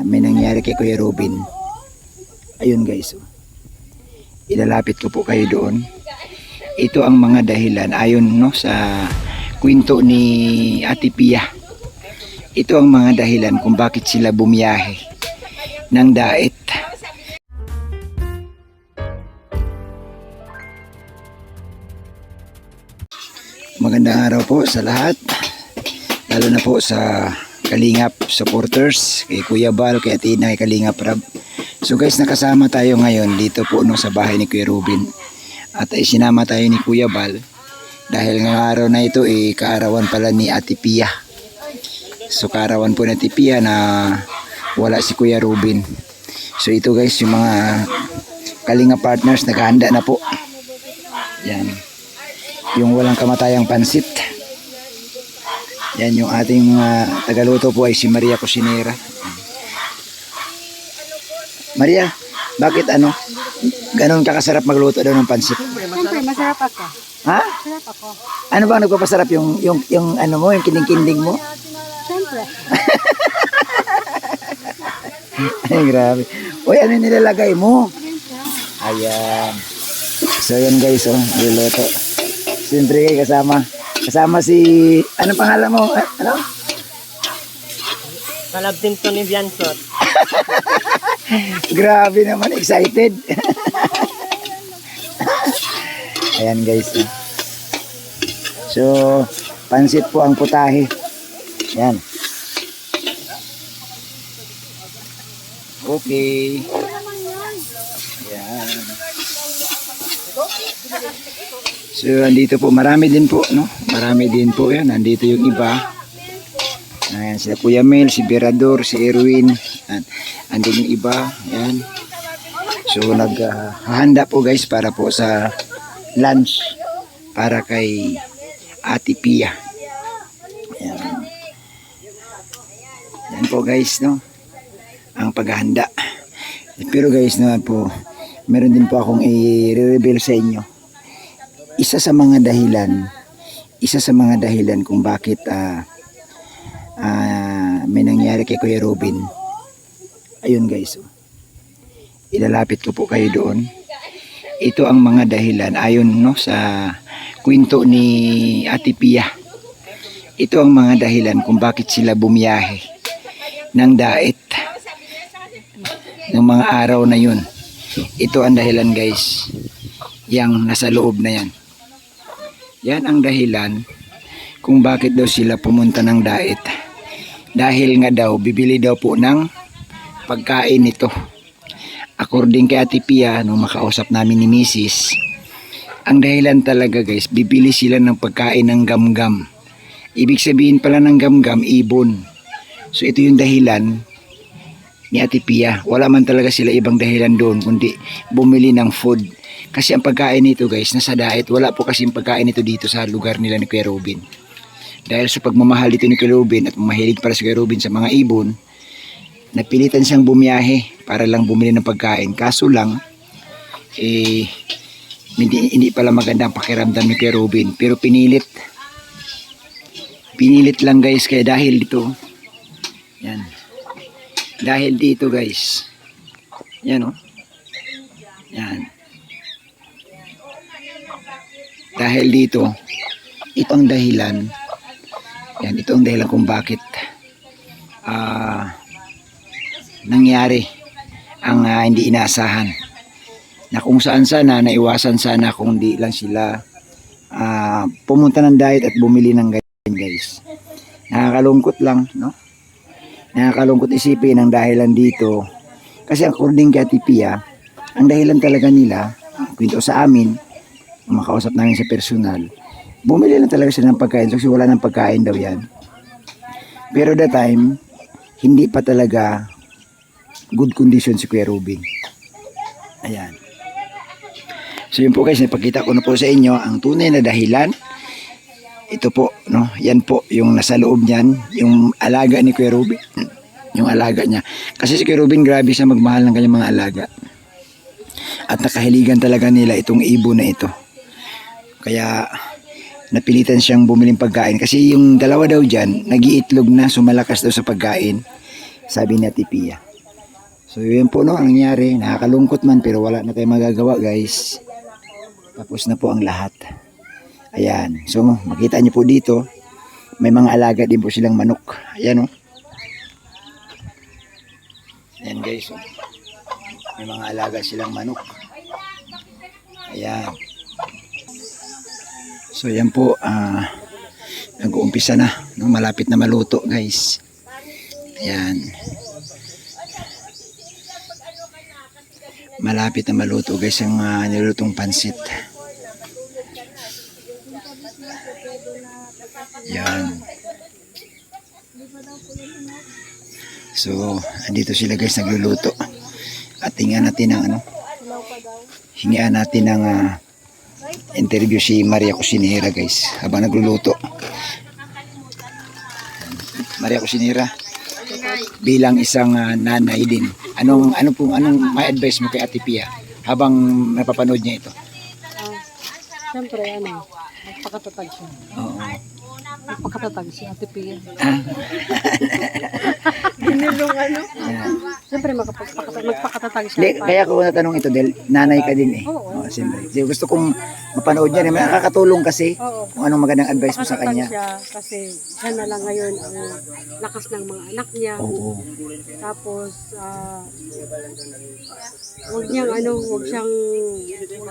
may nangyari kay Kuya Robin. Ayun guys, ilalapit ko po kayo doon. Ito ang mga dahilan ayon no sa kwento ni Ate Pia. Ito ang mga dahilan kung bakit sila bumiyahe ng Daet. Magandang araw po sa lahat, lalo na po sa Kalingap supporters, kay Kuya Bal, kay Atina, kay Kalingap Rab. So guys, nakasama tayo ngayon dito po no, sa bahay ni Kuya Robin. At sinama tayo ni Kuya Bal dahil ngayong araw na ito kaarawan pala ni Ate Pia. So kaarawan po ni Ate Pia na wala si Kuya Robin. So ito guys, yung mga Kalingap partners naghahanda na po. Yan. Yung walang kamatayang pansit. Yan yung ating tagaluto po ay si Maria Cusinera. Maria, bakit ganon ka kasarap magluto daw ng pansit? Siyempre, masarap ako. Ha? Masarap ako. Ano ba nagpapasarap yung ano mo, yung kining-kinding mo? Siyempre. Ay, grabe. Uy, ano nilalagay mo? Ayan. So, yan guys, niluto. Siyempre kasama si, ano pangalan mo? Ano? Kalabting to ni Biansot. Grabe naman, excited. Ayan guys. So, pansit po ang putahe. Yan. Okay. Yan. So, andito po, marami din po, no? Marami din po yan. Andito yung iba. Ayan, sila Kuya Mel, si Berador, si Erwin. Andito yung iba. Ayan. So, naghahanda po guys para po sa lunch para kay Ate Pia. Ayan. Ayan po guys, no? Ang paghahanda. Pero guys, naman po, meron din po akong i-reveal sa inyo. Isa sa mga dahilan kung bakit may nangyari kay Kuya Robin. Ayun guys, ilalapit ko po kayo doon. Ito ang mga dahilan ayon no sa kwento ni Ate Pia. Ito ang mga dahilan kung bakit sila bumiyahe ng Daet ng mga araw na yun. Ito ang dahilan guys, yang nasa loob na yan. Yan ang dahilan kung bakit daw sila pumunta ng Daet. Dahil nga daw, bibili daw po ng pagkain nito. According kay Ate Pia, nung makausap namin ni Mrs., ang dahilan talaga guys, bibili sila ng pagkain ng gamgam. Ibig sabihin pala ng gamgam, ibon. So ito yung dahilan ni Ate Pia. Wala man talaga sila ibang dahilan doon, kundi bumili ng food. Kasi ang pagkain nito guys, nasa Daet, wala po kasi yung pagkain nito dito sa lugar nila ni Kuya Robin. Dahil sa pagmamahal dito ni Kuya Robin at mahilig para sa Kuya Robin sa mga ibon, napilitan siyang bumiyahe para lang bumili ng pagkain. Kaso lang, hindi pala maganda ang pakiramdam ni Kuya Robin. Pero pinilit. Pinilit lang guys, kaya dahil dito, yan. Dahil dito guys, yan yan. Dahil dito, ito ang dahilan. Yan, ito ang dahilan kung bakit nangyari ang hindi inaasahan. Na kung saan sana, naiwasan sana kung di lang sila pumunta ng Daet at bumili ng ganyan guys. Nakakalungkot lang, no? Nakakalungkot isipin ang dahilan dito. Kasi according kay Ate Pia, ang dahilan talaga nila, kwento sa amin, makausap namin sa personal, bumili lang talaga sila ng pagkain kasi wala ng pagkain daw yan. Pero that time, hindi pa talaga good condition si Kuya Robin. Ayan. So yun po guys, napakita ko na po sa inyo ang tunay na dahilan. Ito po, no? Yan po yung nasa loob niyan, yung alaga ni Kuya Robin. Yung alaga niya. Kasi si Kuya Robin, grabe siya magmahal ng kanyang mga alaga. At nakahiligan talaga nila itong ibon na ito. Kaya napilitan siyang bumiling pagkain kasi yung dalawa daw dyan nag-iitlog na, sumalakas daw sa pagkain, sabi ni Ate Pia. So yun po no, ang nangyari. Nakakalungkot man pero wala na tayong magagawa guys. Tapos na po ang lahat. Ayan. So makita niyo po dito, may mga alaga din po silang manok. Ayan o. Ayan guys. Oh. May mga alaga silang manok. Ayan. So yan po, nag-uumpisa na. No? Malapit na maluto guys. Ayan. Malapit na maluto guys ang nilutong pansit. Yan. So, andito sila guys nagluluto. At hingaan natin ng hingaan natin ng interview si Maria Cusinera guys habang nagluluto. Maria Cusinera, bilang isang nanay din. Anong may advice mo kay Ate Pia habang napapanood niya ito? Siyempre, magpakatatag siya. Oo. Magpakatatag si Ate Pia. Ayan. Siyempre, magpakatatag siya. Hindi, kaya ko natanong ito dahil nanay ka din eh. Oo. Siyempre. So, gusto kong mapanood niya. Nakakatulong kasi Oo. kung anong magandang advice mo sa Magpakatatag kanya. siya kasi siya na lang ngayon ang lakas ng mga anak niya. Oo. Tapos, huwag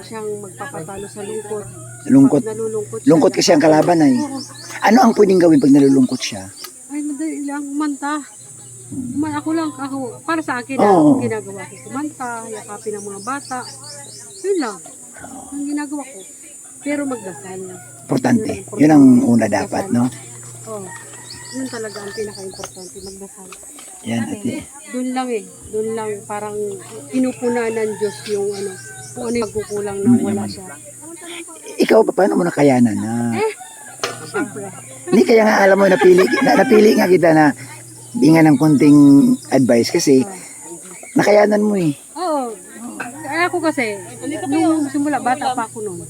siyang magpapatalo sa lungkot. Lungkot. Pag nalulungkot siya. Lungkot kasi ang kalaban ay. Oo. Ano ang pwedeng gawin pag nalulungkot siya? Ay, madali lang, kumanta. Ako, para sa akin, Oo. ang ginagawa ko, kumanta, yakapin ng mga bata. Yun lang, ang ginagawa ko. Pero magdasal. Importante. Yun ang una dapat, no? Oo. Yun talaga ang pinaka-importante, magdasal. Yan, ate. Doon lang parang pinupunan ng Diyos yung kung ano yung pagkukulang na wala siya. Ikaw, paano mo nakayanan na? Siyempre. Hindi kaya nga alam mo, napili nga kita na binga ng konting advice kasi nakayanan mo eh. Oo. Kaya ako kasi, nung simula, bata pa ako noon.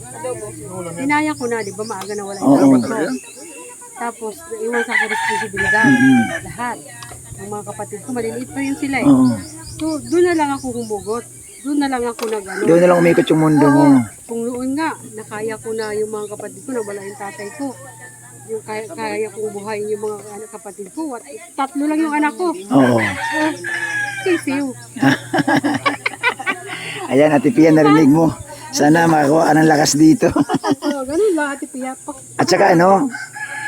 Inaya ko na, di ba, maaga na wala Oo. yung ko. Tapos, iwan sa akin responsibilidad. Lahat. Ang mga kapatid ko, maliliit pa rin sila eh. Oo. So, doon na lang ako humugot. Doon na lang ako Doon na lang umikot yung mundo mo. Oo. Kung noon nga, nakaya ko na yung mga kapatid ko na wala yung tatay ko. Yung kaya kong buhayin yung mga kapatid ko. Tatlo lang yung anak ko. Oo. Sisiw. Ayan, Ate Pia, narinig mo. Sana makakuha ka ng lakas dito. Ganun lang, Ate Pia. At saka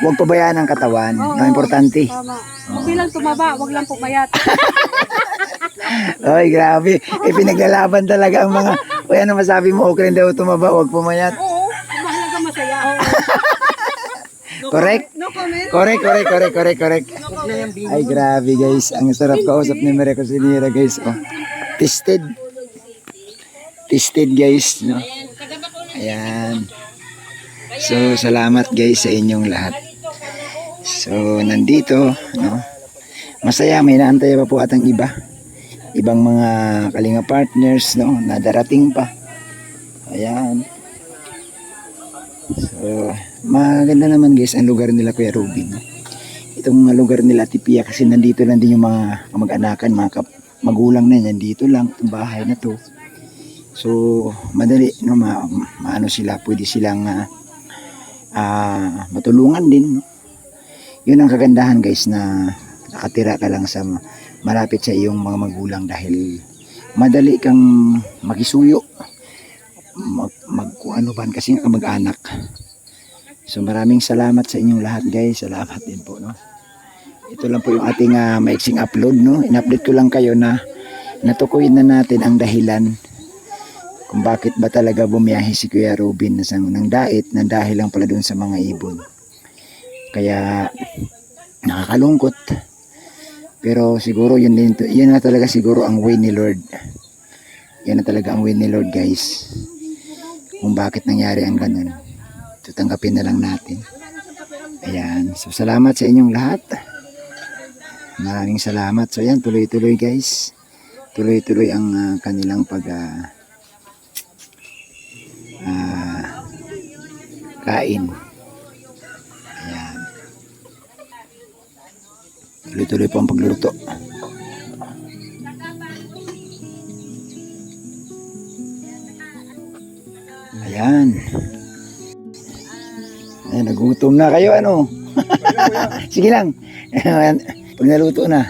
huwag pabayaan ang katawan. Oo, Ang importante. Tama. Okay lang tumaba, wag lang pumayat. Ay, grabe. Pinaglalaban talaga ang mga... Uy, ano masabi mo? Okay rin daw tumaba, huwag pumayat. Oo, mahalaga masaya. Correct? No comment. Correct. Ay, grabe guys. Ang sarap kausap ni Maria Cusinera guys. Oh. Tested guys. No? Ayan. So, salamat guys sa inyong lahat. So, nandito. No? Masaya, may naantay pa po atang iba. Ibang mga kalinga partners na darating pa. Ayan. So, maganda naman guys ang lugar nila Kuya Robin. Itong lugar nila Ate Pia kasi nandito lang din yung mga kamag-anakan, mga magulang na nandito lang, itong bahay na to. So, madali, maano sila, pwede silang matulungan din. No? Yun ang kagandahan guys na nakatira ka lang sa malapit sa iyong mga magulang dahil madali kang makisuyo. Ano ba kasi kamag-anak. So maraming salamat sa inyong lahat guys. Salamat din po no. Ito lang po yung ating maiksing upload no. In-update ko lang kayo na natukoy na natin ang dahilan kung bakit ba talaga bumiyahe si Kuya Robin ng dait na dahil lang pala doon sa mga ibon. Kaya nakakalungkot. Pero siguro yun na talaga siguro ang way ni Lord. Yan na talaga ang way ni Lord guys. Kung bakit nangyari ang ganun. Tutanggapin na lang natin. Ayan. So salamat sa inyong lahat. Maraming salamat. So yan, tuloy-tuloy guys. Tuloy-tuloy ang kanilang kain. Ayan. Tuloy-tuloy po ang pagluluto. Ayan. Ayan, nagutom na kayo, ano? Sige lang. Ayan, pag naluto na.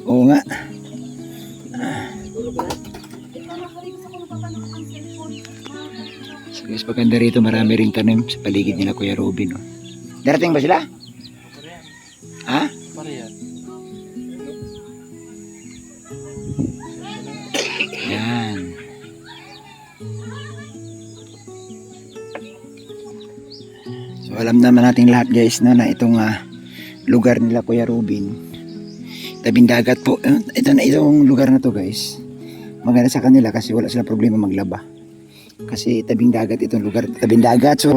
Oo nga. So guys, pagkanda rito, marami rin tanim sa paligid nila Kuya Robin. Oh. Darating ba sila? Ha? Yan. So alam naman nating lahat guys no, na itong lugar nila Kuya Robin, tabing dagat po. Itong lugar na to guys, maganda sa kanila kasi wala silang problema maglaba. Kasi tabing dagat itong lugar, tabing dagat, so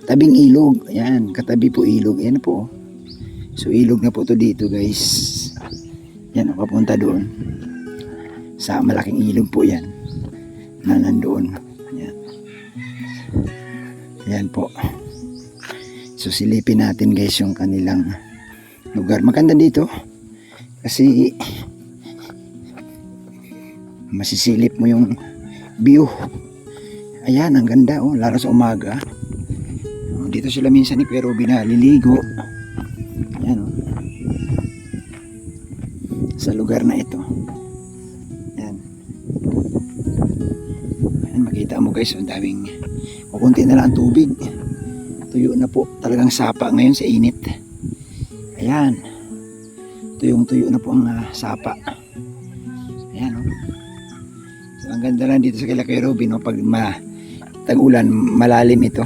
tabing ilog, ayan, katabi po ilog, ayan po. So ilog na po to dito guys, yan, papunta doon sa malaking ilog po yan na nandoon, ayan. Ayan po. So silipin natin guys yung kanilang lugar, maganda dito kasi masisilip mo yung view. Ayan, ang ganda oh, lalo sa umaga. Oh, dito sila minsan ni Kuya Robin liligo. Ayan oh. Sa lugar na ito. Ayan. Ayan, makita mo guys, ang daming kukunti na lang ang tubig. Tuyo na po, talagang sapa ngayon sa init. Ayan. Tuyong-tuyo na po ang sapa. Ayan oh. So, ang ganda lang dito sa kila Kuya Robin oh, pag tag-ulan, malalim ito.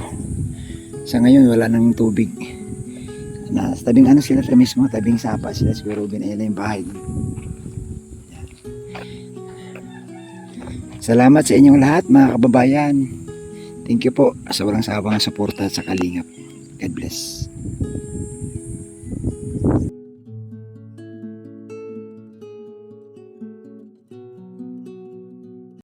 Sa ngayon wala nang tubig. Na tabing ano sila sa mismo, tabing sapa sila sa Kuya Robin. Ayan na yung bahay. Ayan. Salamat sa inyong lahat mga kababayan. Thank you po sa walang sawang suporta sa Kalingap. God bless.